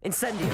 Incendio!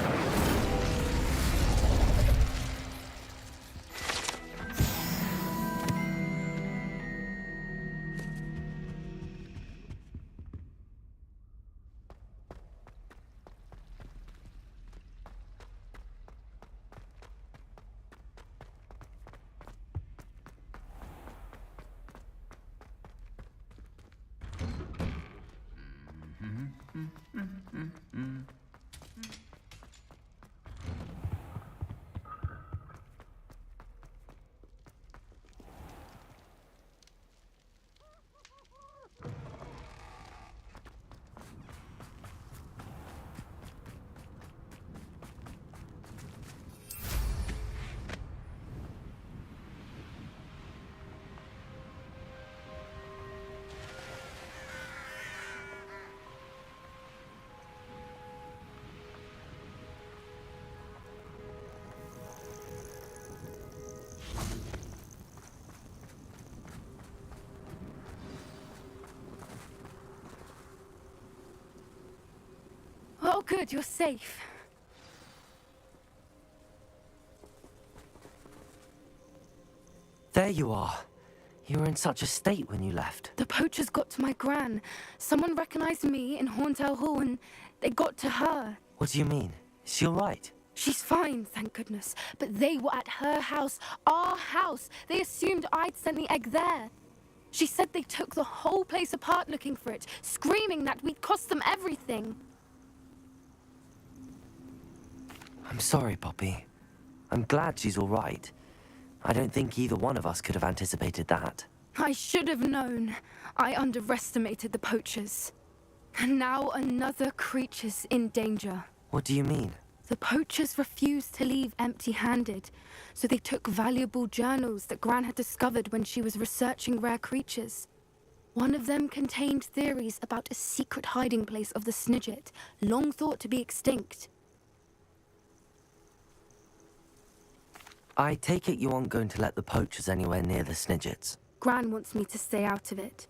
Oh, good, you're safe. There you are. You were in such a state when you left. The poachers got to my gran. Someone recognized me in Horntail Hall and they got to her. What do you mean? Is she alright? She's fine, thank goodness. But they were at her house, our house. They assumed I'd sent the egg there. She said they took the whole place apart looking for it, screaming that we'd cost them everything. I'm sorry, Poppy. I'm glad she's alright. I don't think either one of us could have anticipated that. I should have known. I underestimated the poachers. And now another creature's in danger. What do you mean? The poachers refused to leave empty-handed, so they took valuable journals that Gran had discovered when she was researching rare creatures. One of them contained theories about a secret hiding place of the Snidget, long thought to be extinct. I take it you aren't going to let the poachers anywhere near the Snidgets. Gran wants me to stay out of it,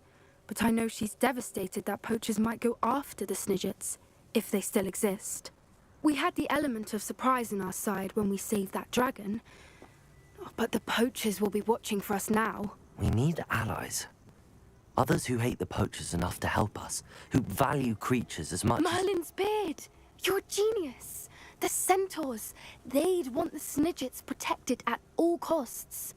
but I know she's devastated that poachers might go after the Snidgets, if they still exist. We had the element of surprise on our side when we saved that dragon, but the poachers will be watching for us now. We need allies. Others who hate the poachers enough to help us, who value creatures as much Merlin's beard! You're a genius! The centaurs! They'd want the Snidgets protected at all costs.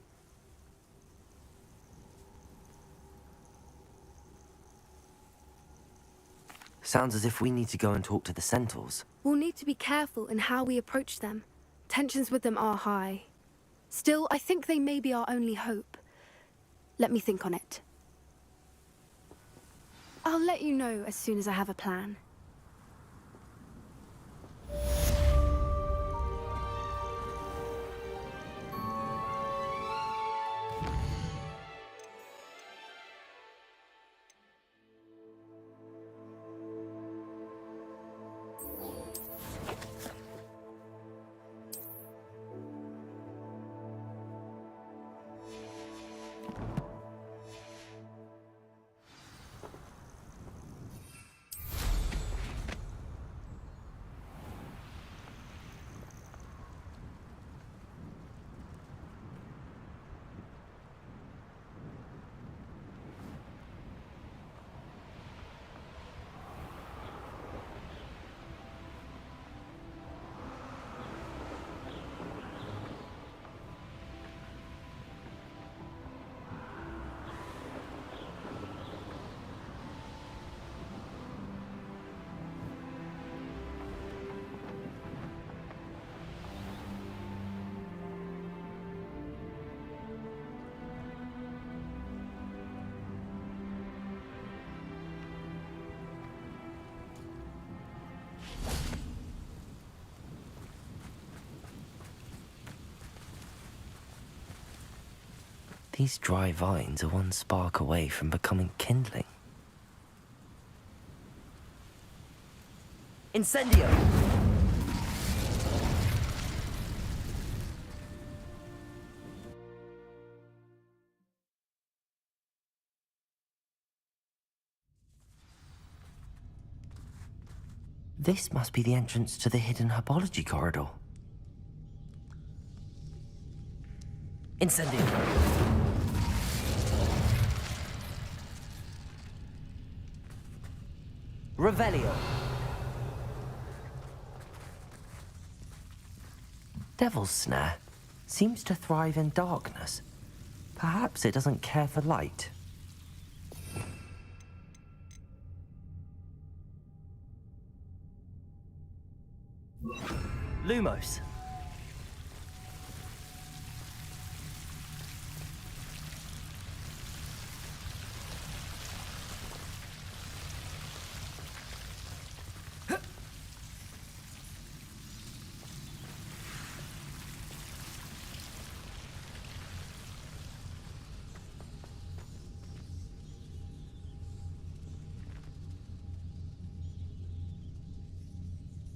Sounds as if we need to go and talk to the centaurs. We'll need to be careful in how we approach them. Tensions with them are high. Still, I think they may be our only hope. Let me think on it. I'll let you know as soon as I have a plan. These dry vines are one spark away from becoming kindling. Incendio! This must be the entrance to the hidden herbology corridor. Incendio. Revelio. Devil's Snare seems to thrive in darkness. Perhaps it doesn't care for light. Lumos.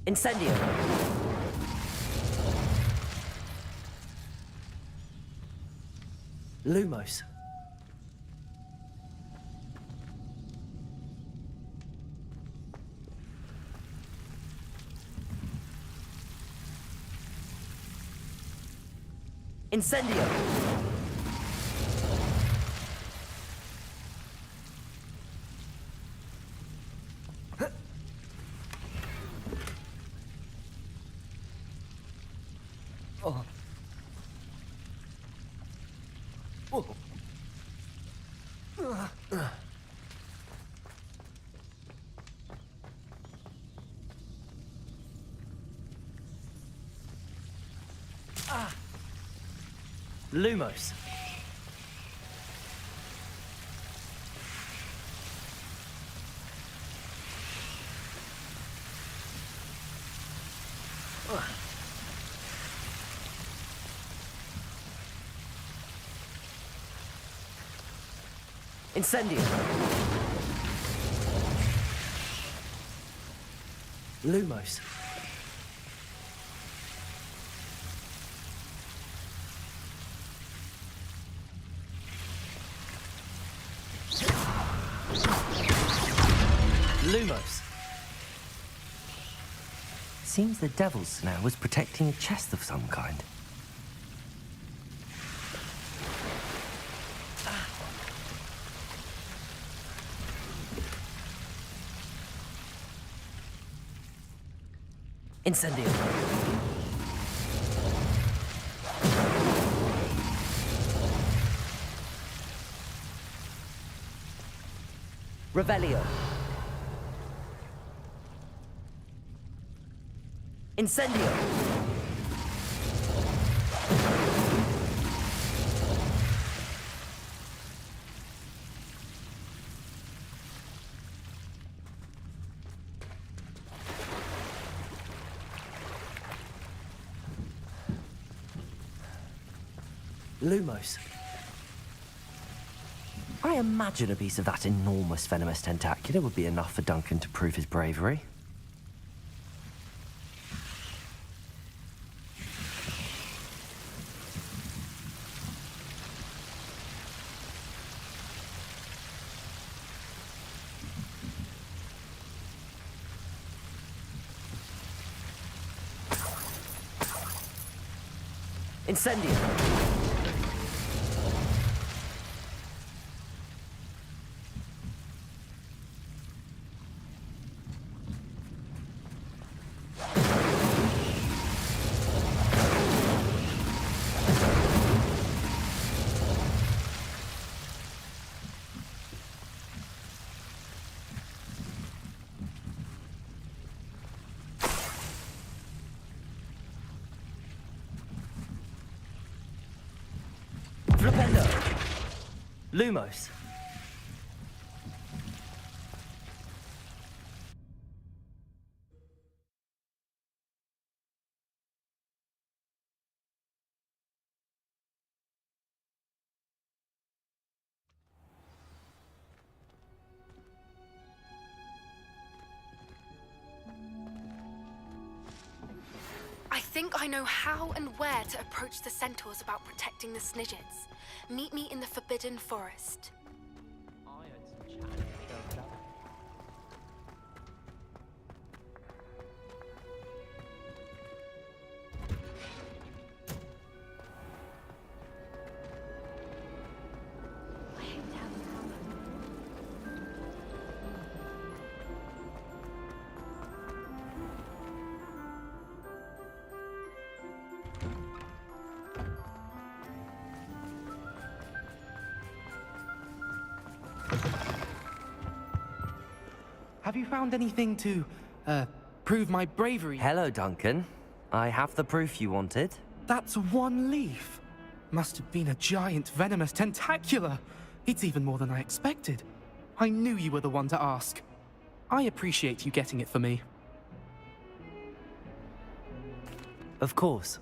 Incendio. Lumos. Incendio. Oh. Oh. Lumos. Incendio. Lumos. Lumos. Seems the Devil's Snare was protecting a chest of some kind. Incendio. Revelio. Incendio. Lumos. I imagine a piece of that enormous venomous tentacular would be enough for Duncan to prove his bravery. Incendio. Flipendo. Lumos. I think I know how and where to approach the centaurs about protecting the Snidgets. Meet me in the Forbidden Forest. have you found anything to, prove my bravery? Hello, Duncan. I have the proof you wanted. That's one leaf. Must have been a giant venomous tentacula. It's even more than I expected. I knew you were the one to ask. I appreciate you getting it for me. Of course.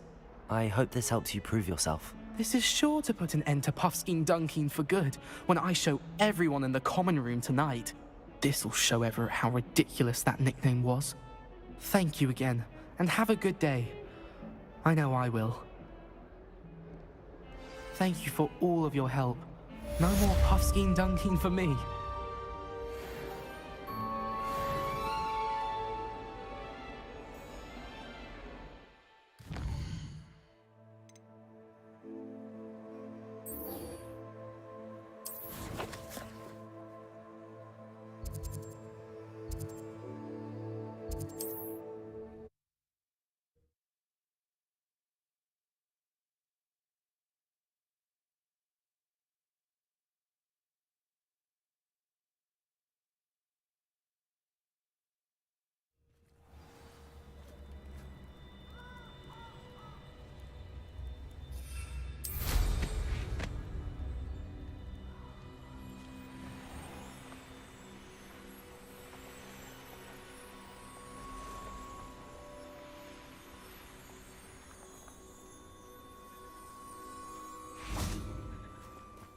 I hope this helps you prove yourself. This is sure to put an end to Puffskein Dunkeen for good when I show everyone in the common room tonight. This'll show Everett how ridiculous that nickname was. Thank you again, and have a good day. I know I will. Thank you for all of your help. No more Puffskein Dunkeen for me.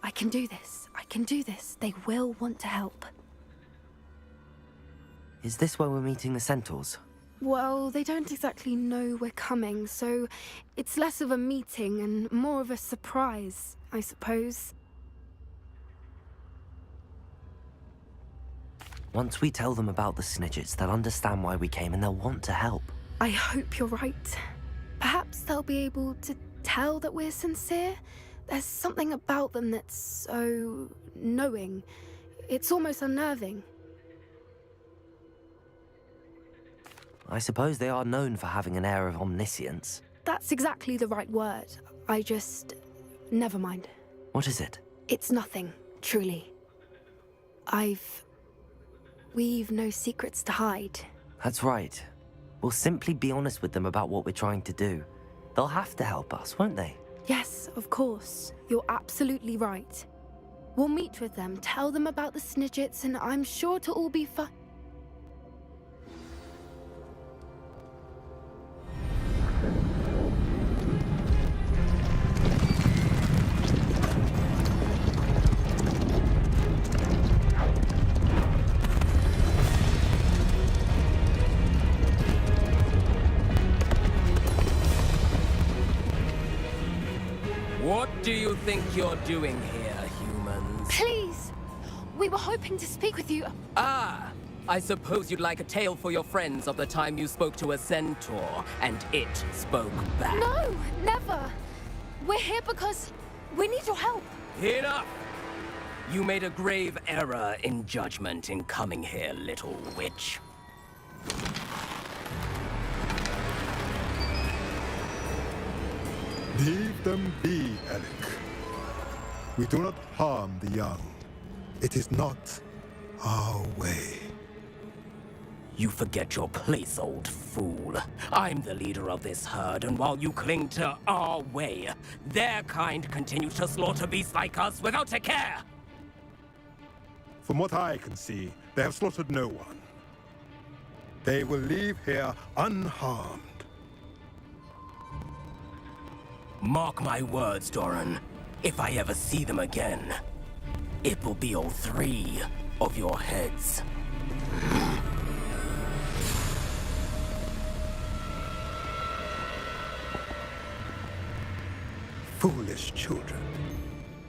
I can do this. I can do this. They will want to help. Is this where we're meeting the Centaurs? Well, they don't exactly know we're coming, so it's less of a meeting and more of a surprise, I suppose. Once we tell them about the Snidgets, they'll understand why we came and they'll want to help. I hope you're right. Perhaps they'll be able to tell that we're sincere. There's something about them that's so knowing. It's almost unnerving. I suppose they are known for having an air of omniscience. That's exactly the right word. Never mind. What is it? It's nothing, truly. We've no secrets to hide. That's right. We'll simply be honest with them about what we're trying to do. They'll have to help us, won't they? Yes, of course. You're absolutely right. We'll meet with them, tell them about the Snidgets, and I'm sure to all be fine. What do you think you're doing here, humans? Please! We were hoping to speak with you. Ah! I suppose you'd like a tale for your friends of the time you spoke to a centaur, and it spoke back. No, never! We're here because we need your help. Enough! You made a grave error in judgment in coming here, little witch. Leave them be, Alec. We do not harm the young. It is not our way. You forget your place, old fool. I'm the leader of this herd, and while you cling to our way, their kind continues to slaughter beasts like us without a care! From what I can see, they have slaughtered no one. They will leave here unharmed. Mark my words, Doran. If I ever see them again, it will be all three of your heads. Foolish children.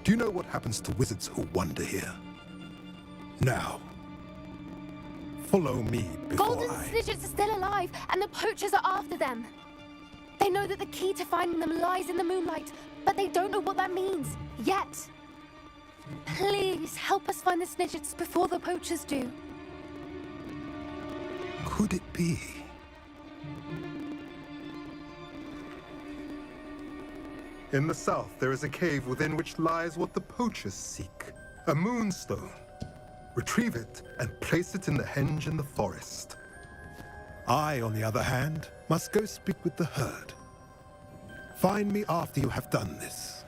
Do you know what happens to wizards who wander here? Now, follow me before Golden I... Snidgets are still alive, and the poachers are after them. They know that the key to finding them lies in the moonlight, but they don't know what that means, yet. Please, help us find the Snidgets before the poachers do. Could it be? In the south, there is a cave within which lies what the poachers seek. A moonstone. Retrieve it and place it in the henge in the forest. I, on the other hand, must go speak with the herd. Find me after you have done this.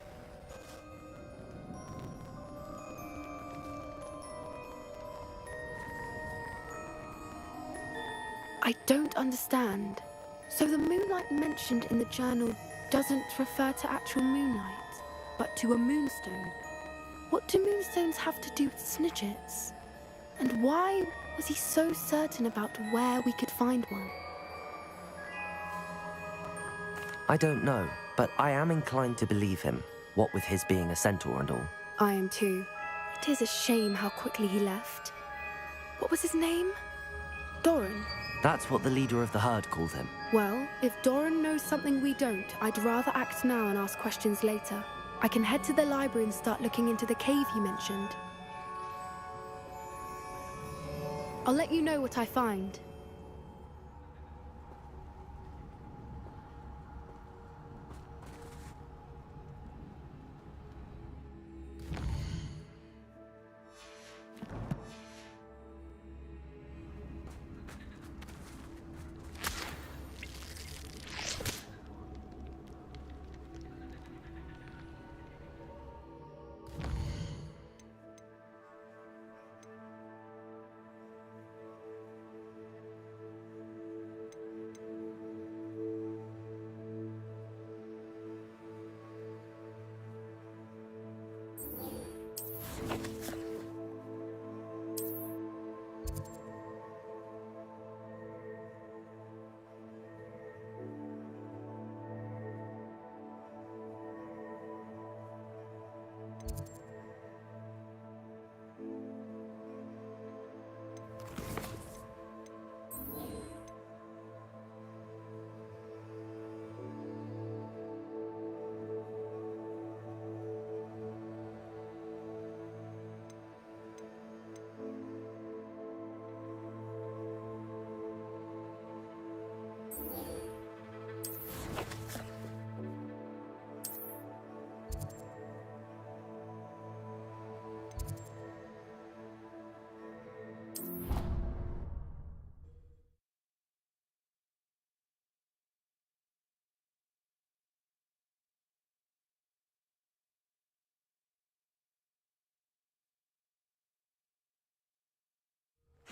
I don't understand. So the moonlight mentioned in the journal doesn't refer to actual moonlight, but to a moonstone. What do moonstones have to do with Snidgets? And why was he so certain about where we could find one? I don't know, but I am inclined to believe him, what with his being a centaur and all. I am too. It is a shame how quickly he left. What was his name? Doran. That's what the leader of the herd called him. Well, if Doran knows something we don't, I'd rather act now and ask questions later. I can head to the library and start looking into the cave you mentioned. I'll let you know what I find.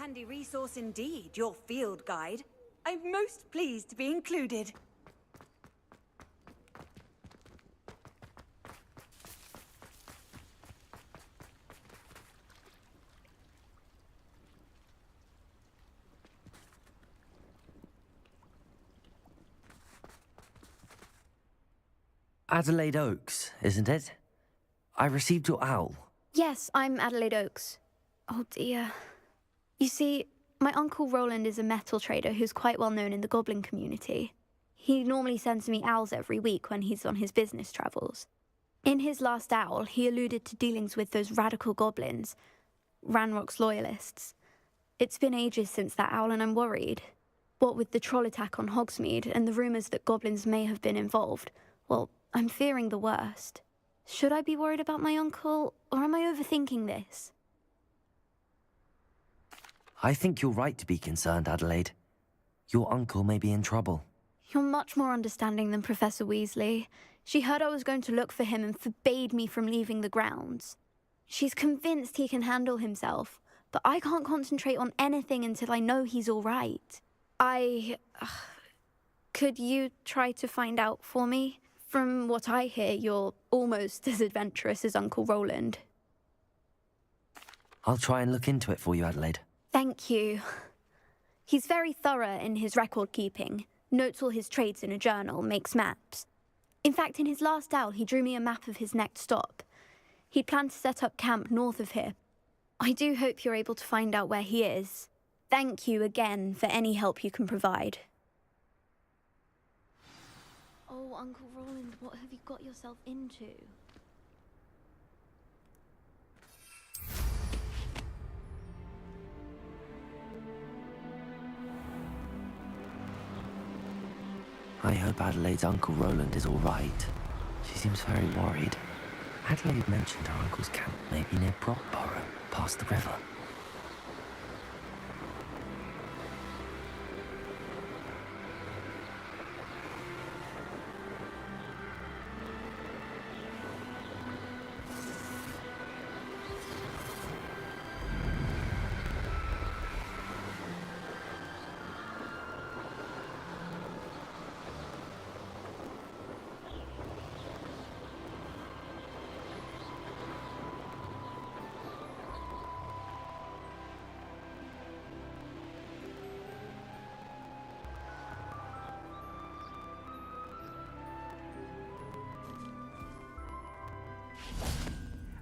Handy resource indeed, your field guide. I'm most pleased to be included. Adelaide Oaks, isn't it? I received your owl. Yes, I'm Adelaide Oaks. Oh dear. You see, my uncle Roland is a metal trader who's quite well known in the goblin community. He normally sends me owls every week when he's on his business travels. In his last owl, he alluded to dealings with those radical goblins, Ranrock's loyalists. It's been ages since that owl and I'm worried. What with the troll attack on Hogsmeade and the rumours that goblins may have been involved, well, I'm fearing the worst. Should I be worried about my uncle, or am I overthinking this? I think you're right to be concerned, Adelaide. Your uncle may be in trouble. You're much more understanding than Professor Weasley. She heard I was going to look for him and forbade me from leaving the grounds. She's convinced he can handle himself, but I can't concentrate on anything until I know he's all right. Could you try to find out for me? From what I hear, you're almost as adventurous as Uncle Roland. I'll try and look into it for you, Adelaide. Thank you. He's very thorough in his record keeping, notes all his trades in a journal, makes maps. In fact, in his last owl, he drew me a map of his next stop. He planned to set up camp north of here. I do hope you're able to find out where he is. Thank you again for any help you can provide. Oh, Uncle Roland, what have you got yourself into? I hope Adelaide's Uncle Roland is all right. She seems very worried. Adelaide mentioned her uncle's camp may be near Brockborough, past the river.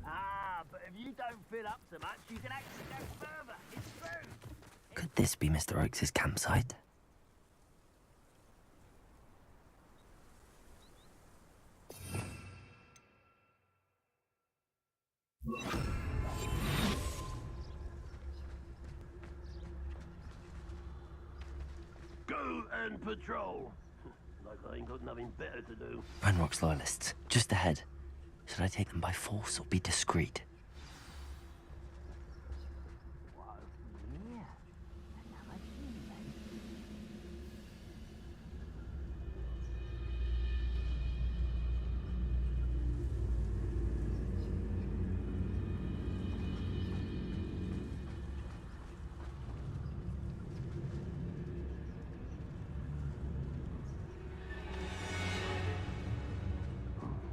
Ah, but if you don't fill up so much, you can actually go further. It's true. Could this be Mr. Oakes' campsite? Go and patrol. Like I ain't got nothing better to do. Ranrock's loyalists, just ahead. Should I take them by force or be discreet?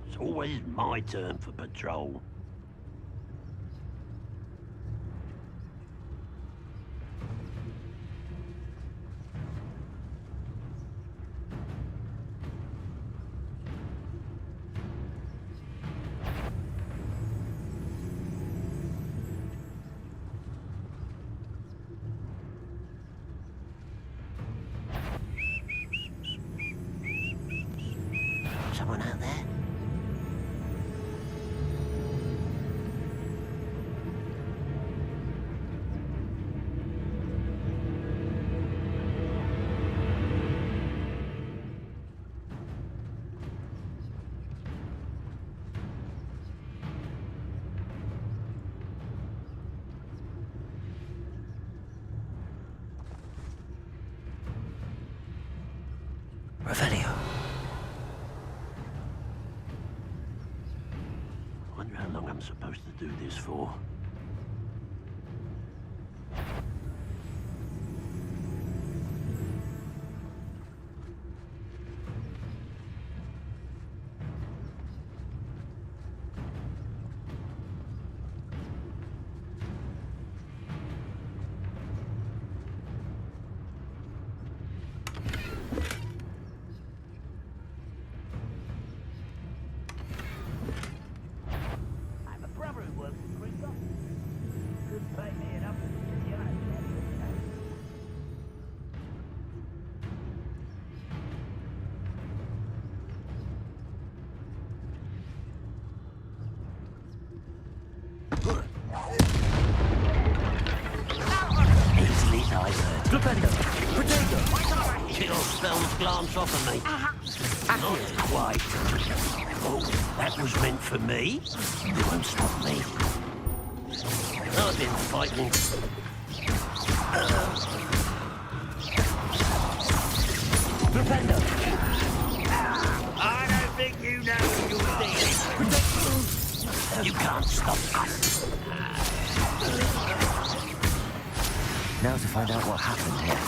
It's always my turn for patrol. Someone out there? Revelio. Wonder how long I'm supposed to do this for. I have a brother who works in Cristo. Could pay me enough to get you out of there. Easily diverted. Flipendo. Potato. Chill spells glance off of me. Not quite. Oh, that was meant for me. It won't stop me. I've been fighting. Flipendo. I don't think you know what you're thinking. You can't stop us. Now to find out what happened here.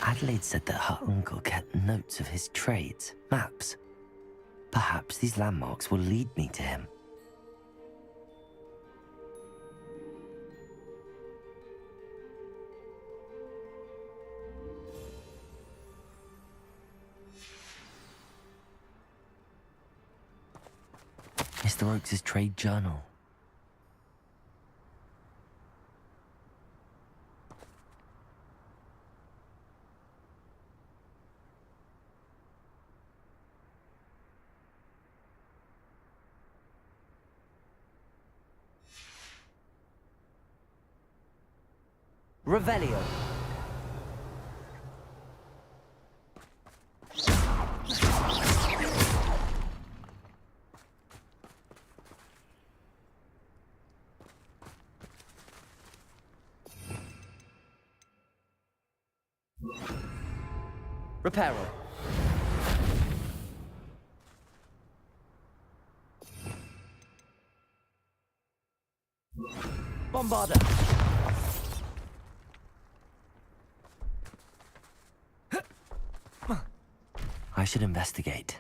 Adelaide said that her uncle kept notes of his trades, maps. Perhaps these landmarks will lead me to him. Mr. Oakes' trade journal. Revelio. Reparo. Bombarder. I should investigate.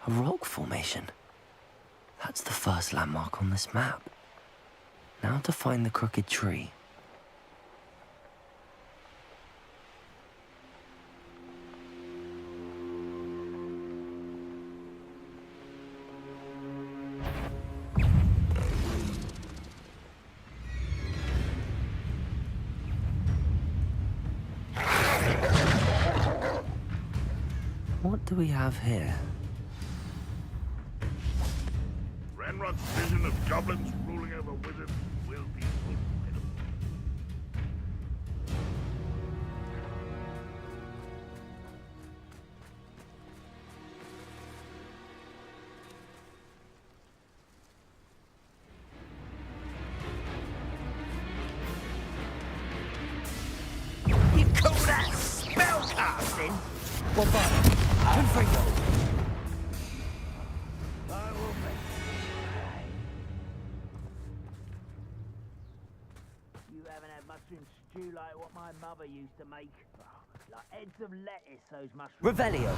A rock formation. That's the first landmark on this map. Now to find the crooked tree. What do we have here? Renrod's vision of goblins ruling over wizards will be fulfilled. You call that spellcasting? One button. Confringo. I will be. You haven't had mushroom stew like what my mother used to make. Like heads of lettuce, those mushrooms. Revelio.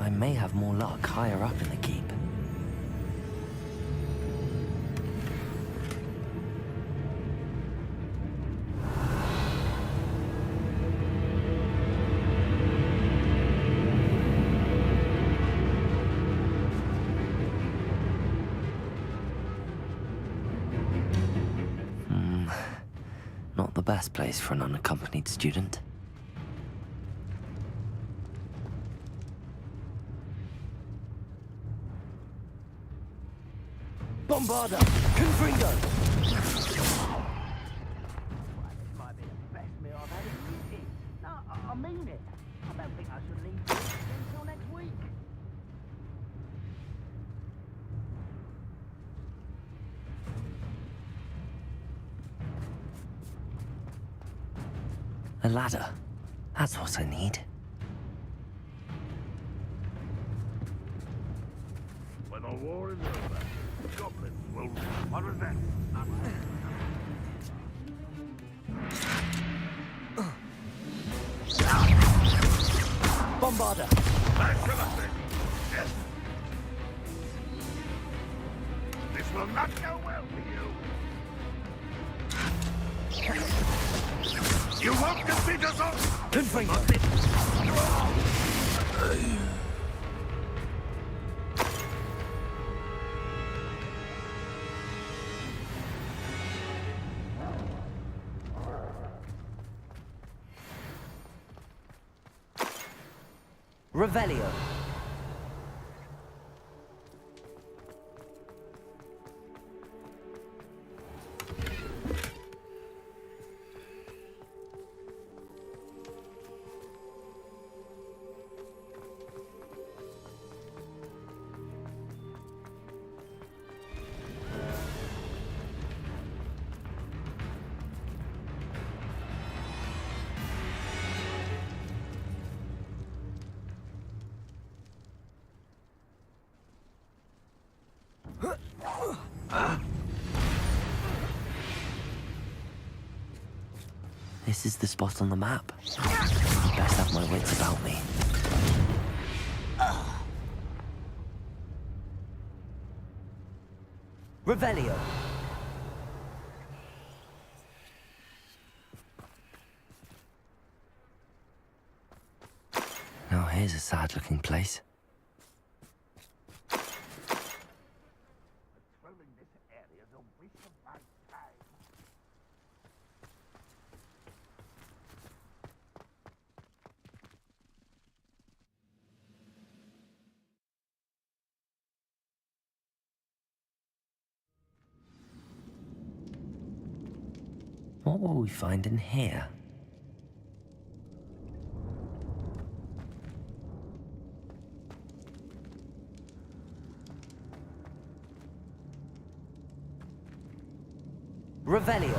I may have more luck higher up in the keep. Not the best place for an unaccompanied student. Bombarda! Confringo! This might be the best meal I've had in years. No, I mean it. I don't think I should leave until next week. A ladder. That's what I need. When the war is over, goblins will... What was that? Bombarda! That's enough. Yes. This will not go well for you. You won't defeat us all! Confringo! Revelio. This is the spot on the map. I best have my wits about me. Revelio. Now here's a sad-looking place. Patrolling this area is a waste of my time. What will we find in here? Revelio.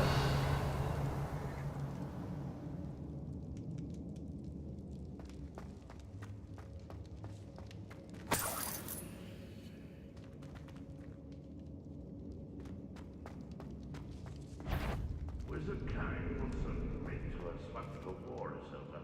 Wizard kind will soon bring to us what the war is over.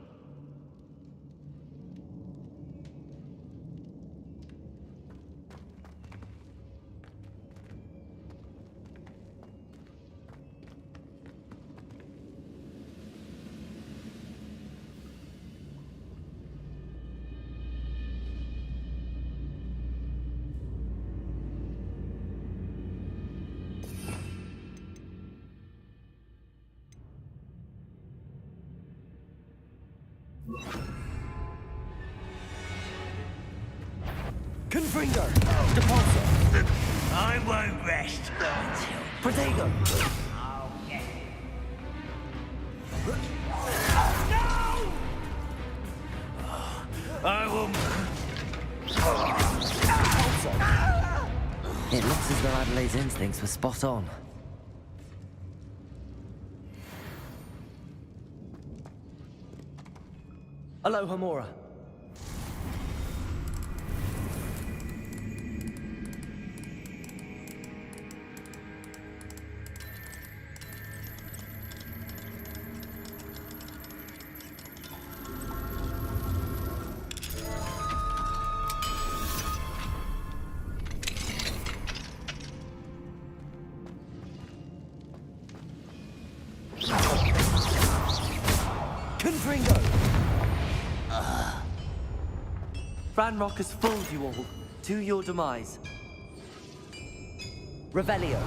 Confringo. Depulso. I won't rest until... Protego. I will... It looks as though Adelaide's instincts were spot on. Aloha, Mora. Confringo! Ranrock has fooled you all. To your demise. Revelio.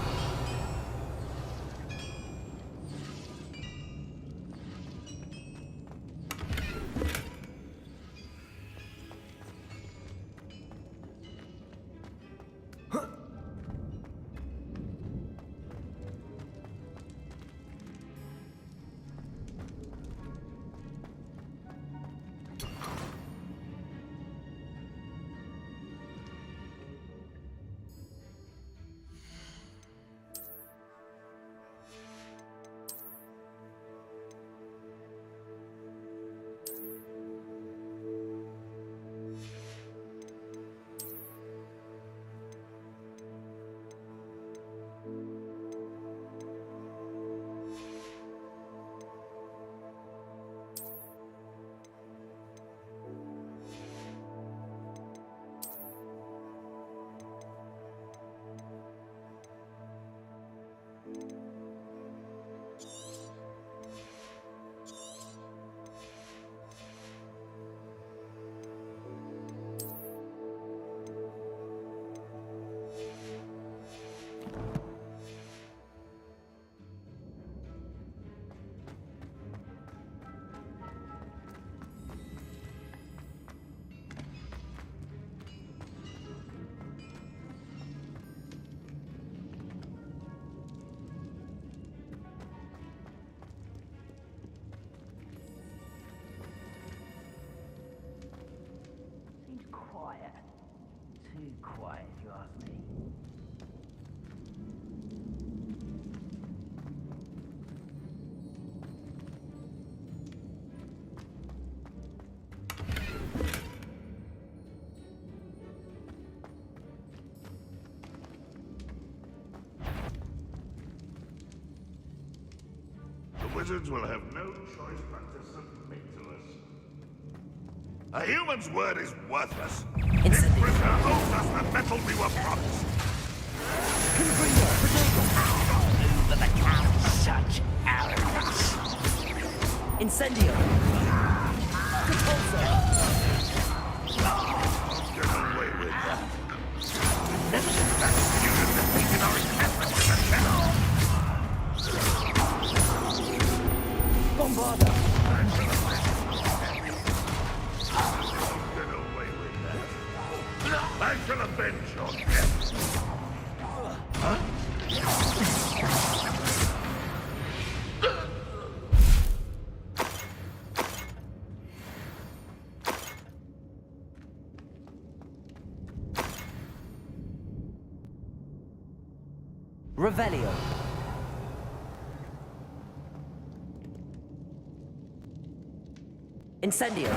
Too quiet, if you ask me. The wizards will have no choice but to submit to us. A human's word is worthless. This prisoner owes us the metal we were promised. Over the count, such arrogance. Incendio! I'll get away with that. You have defeated our encampment with a cannon. Bombarda! I'll get away with that. I shall avenge your death. Huh? Revelio. Incendio.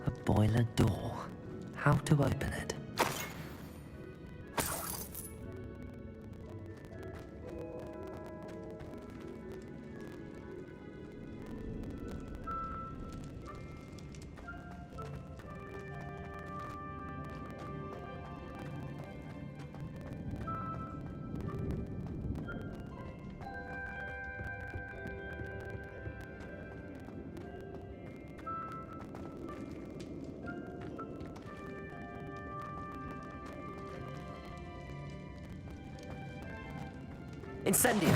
A boiler door. How to open it? Incendio!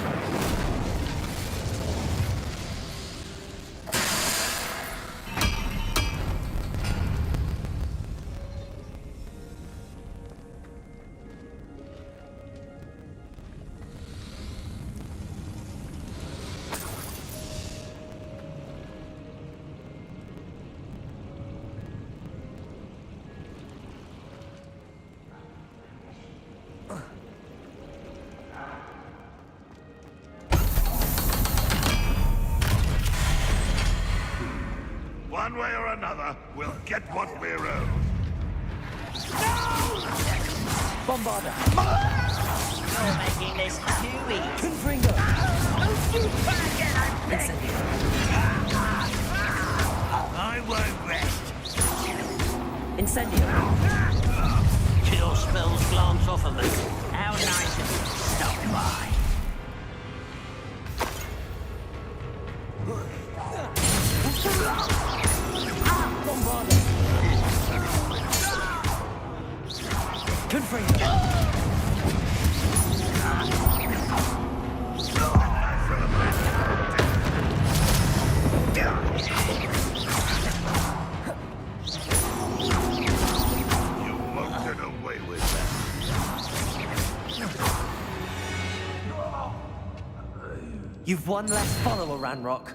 One way or another, we'll get what we're owed. Bombarda! You're making this too easy. Confringo! I won't rest. Incendio! Chill spells glance off of us. How nice of you to stop by. Confringo! You won't get away with that. You've one less follower, Ranrock.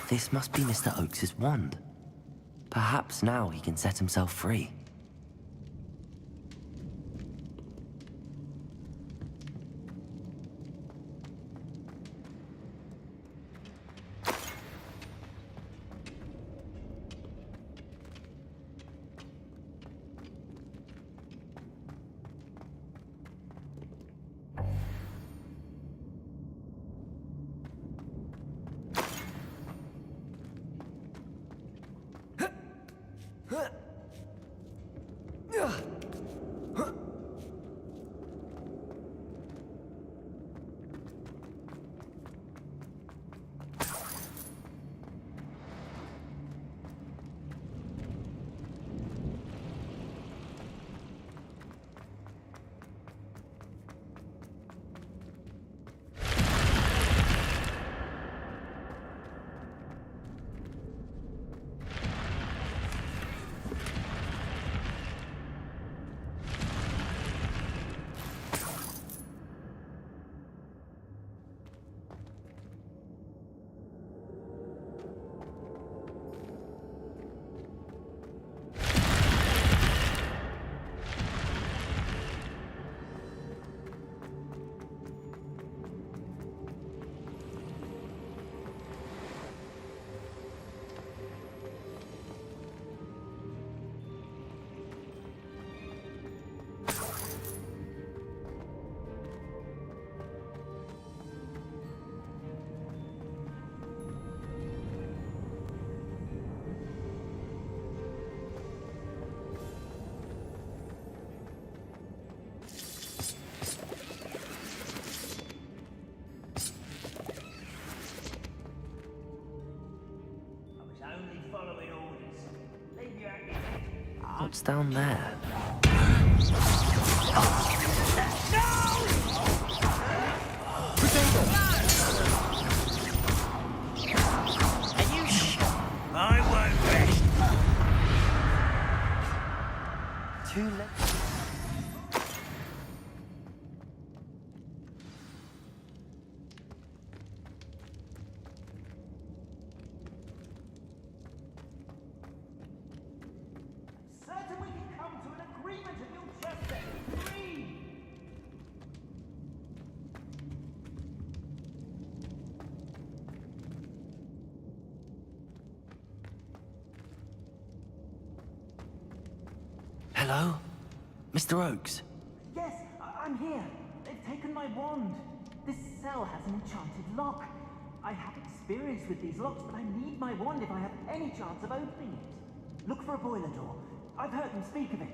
This must be Mr. Oakes's wand. Perhaps now he can set himself free. What's down there? I won't rest. Too late. Certain we can come to an agreement if you'll just set me free. Hello? Mr. Oakes? Yes, I'm here. They've taken my wand. This cell has an enchanted lock. I have experience with these locks, but I need my wand if I have any chance of opening it. Look for a boiler door. I've heard them speak of it.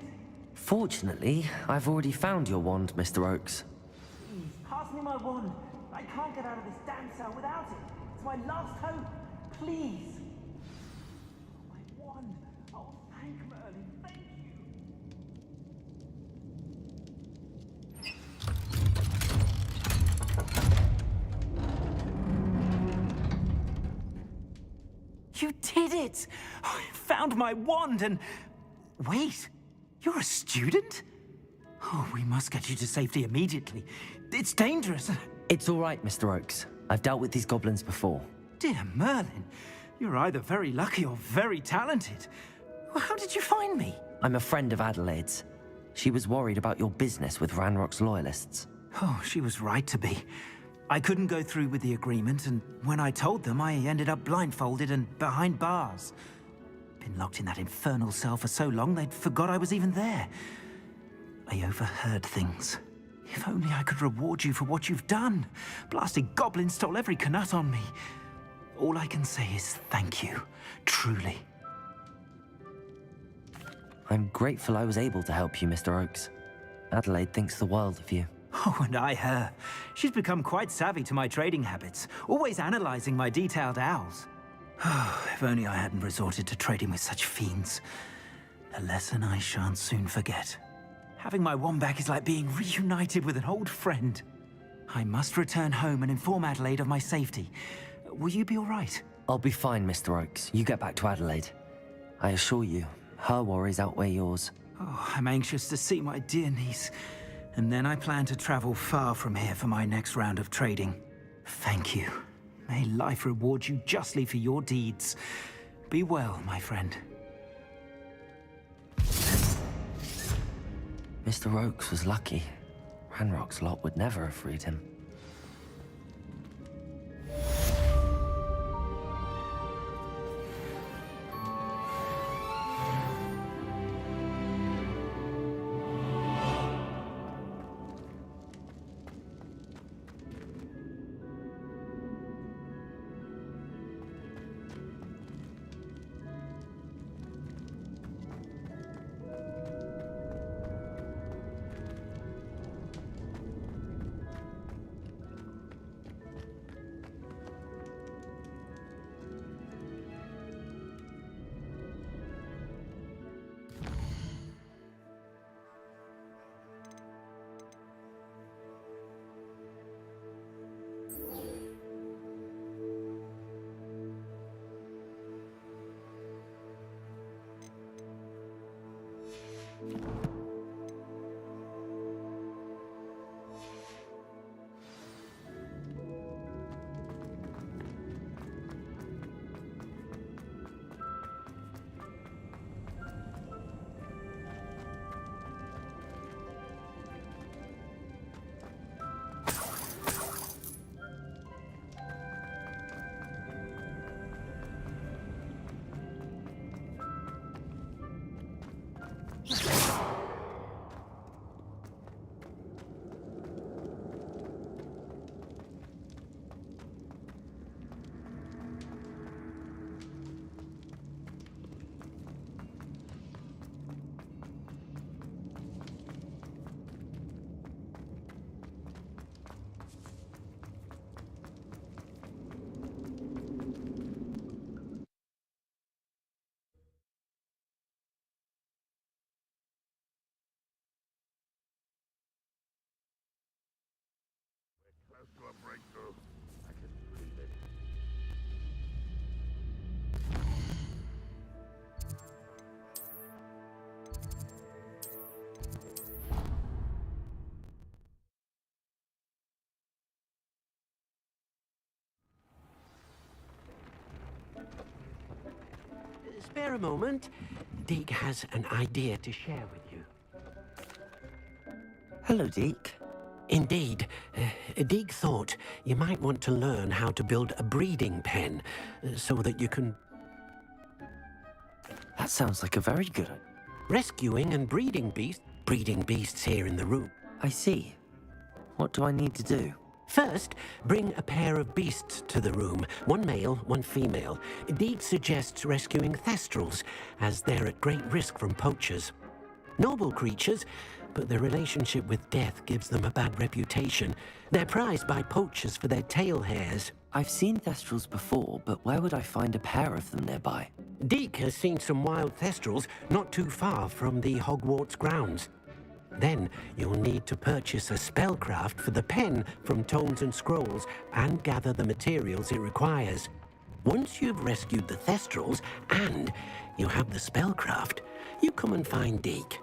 Fortunately, I've already found your wand, Mr. Oakes. Please, pass me my wand. I can't get out of this damn cell without it. It's my last hope. Please. My wand. Oh, thank Merlin. Thank you. You did it! I found my wand and... Wait, you're a student? Oh, we must get you to safety immediately. It's dangerous. It's all right, Mr. Oakes. I've dealt with these goblins before. Dear Merlin, you're either very lucky or very talented. Well, how did you find me? I'm a friend of Adelaide's. She was worried about your business with Ranrock's loyalists. Oh, she was right to be. I couldn't go through with the agreement, and when I told them, I ended up blindfolded and behind bars. Been locked in that infernal cell for so long, they'd forgot I was even there. I overheard things. If only I could reward you for what you've done. Blasted goblins stole every Knut on me. All I can say is thank you, truly. I'm grateful I was able to help you, Mr. Oakes. Adelaide thinks the world of you. Oh, and I her. She's become quite savvy to my trading habits, always analyzing my detailed owls. Oh, if only I hadn't resorted to trading with such fiends. A lesson I shan't soon forget. Having my wand back is like being reunited with an old friend. I must return home and inform Adelaide of my safety. Will you be all right? I'll be fine, Mr. Oakes. You get back to Adelaide. I assure you, her worries outweigh yours. Oh, I'm anxious to see my dear niece. And then I plan to travel far from here for my next round of trading. Thank you. May life reward you justly for your deeds. Be well, my friend. Mr. Oakes was lucky. Ranrock's lot would never have freed him. Close to a breakthrough. I can feel it. Spare a moment. Deke has an idea to share with you. Hello, Deke. Indeed. Deke thought you might want to learn how to build a breeding pen so that you can... That sounds like a very good idea. Rescuing and breeding beasts here in the room. I see. What do I need to do? First, bring a pair of beasts to the room. One male, one female. Deke suggests rescuing thestrals, as they're at great risk from poachers. Noble creatures, but their relationship with death gives them a bad reputation. They're prized by poachers for their tail hairs. I've seen thestrals before, but where would I find a pair of them nearby? Deke has seen some wild thestrals not too far from the Hogwarts grounds. Then you'll need to purchase a spellcraft for the pen from Tomes and Scrolls and gather the materials it requires. Once you've rescued the thestrals and you have the spellcraft, you come and find Deke.